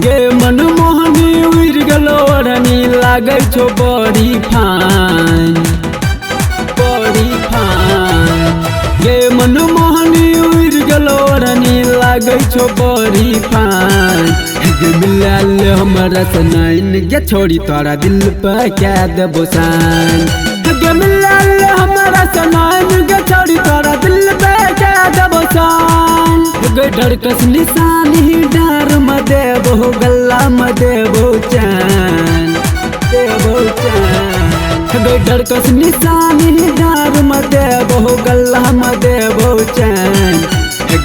गे मनमोहनी उड़ गेलो ओढ़नी लागे छो बड़ी फान बड़ी फान। गे मनमोहनी उड़ गेलो ओढ़नी लागे छो बड़ी फान। गे मिलाल हमरा सनाइन गे छोड़ी तोरा दिल पे क्या देबो सान। गे मिलाल हमरा सनाइन गे छोड़ी तोरा दिल पे क्या देबो सान। गे ढड़कस निशानी डार म देबो गल्ला म देबो चैन देबो चैन। गे ढड़कस निशानी डार म देबो गल्ला म देबो चैन।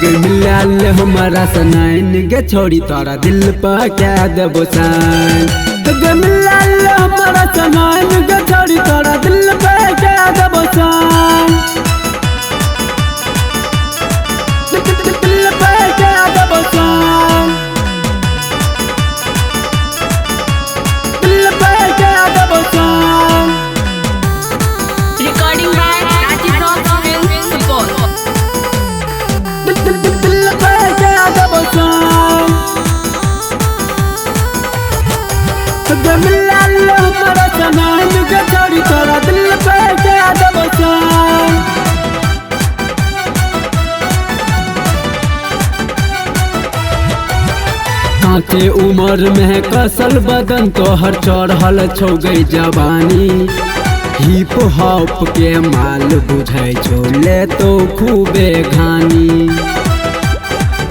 गे मिलाल हमरा सनाइन गे छोड़ी तोरा दिल पे क्या देबो सान। गे मिलाल हमरा सनाइन गे छोड़ी तोरा दिल पे क्या देबो सान। दिल पे क्या देबो सान। दिल पे क्या देबो सान। Recording by Rajiv Rock Films Support. दिल पे क्या देबो सान। गे मिलाल हमरा सनाइन गे छोड़ी तोरा दिल पे क्या देबो सान। कांचे उम्र में कसल बदन तोहर चढ़ल छौ गई जवानी। हिप हॉप के माल बुझै छौ ले तो खूबे घानी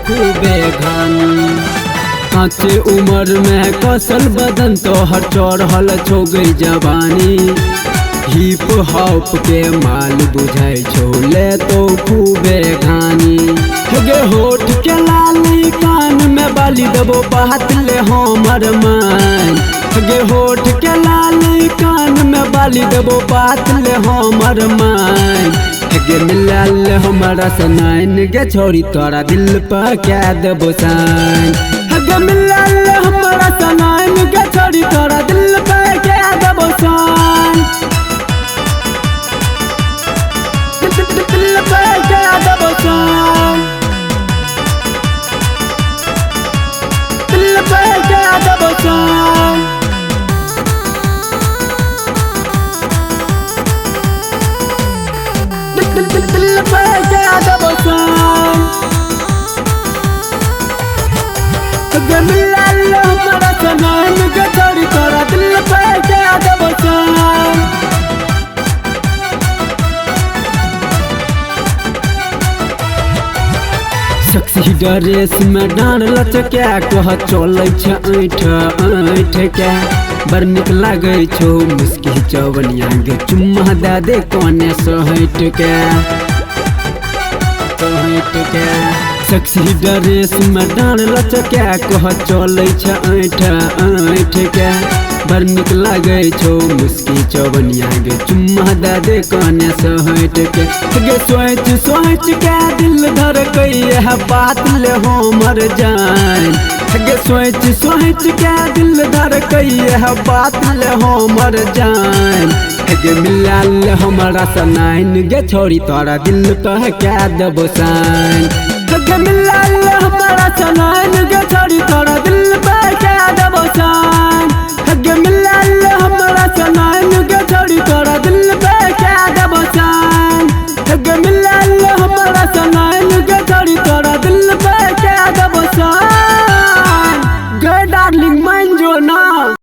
खूबे घानी। कांचे उम्र में कसल बदन तोहर चढ़ल छौ गई जवानी। हिप हॉप के माल बुझै छौ ले तो खूबे घानी। गे होठ के लाली कान में बाली देबो बात ले हमर मान। गे होठ के लाली कान में बाली देबो बात ले हमर मान। गे मिलाल हमरा सनाइन गे छोड़ी तोरा दिल पे क्या देबो सान। गे मिलाल हमरा सनाइन गे छोड़ी तोरा दिल पे क्या देबो सान। दिल पे क्या देबो सान। दिल पे क्या देबो सान। दिल पे क्या देबो सान। गे मिलाल हमरा सनाइन गे छोड़ी तोरा दिल पे क्या देबो सान। सेक्सी ड्रेस में डांड लचकै कह चलै छै ऐठ ऐठ के। बड़ नीक लागै छौ मुस्की चवनिया गे चुम्मा दे दे कोने सहट के सहट के। सेक्सी ड्रेस में डांड लचकै कह चलै छै ऐठ ऐठ के। बड़ नीक लागै छौ मुस्की चवनिया गे चुम्मा दे दे कोने सहट के। गे सोच सोच के दिल धड़कै है बात ले हमर जान। गे सोच सोच के दिल धड़कै है बात ले हमर जान। गे मिलाल हमरा सनाइन गे छोड़ी तोरा दिल पे क्या देबो सान। गे मिलाल हमरा सनाइन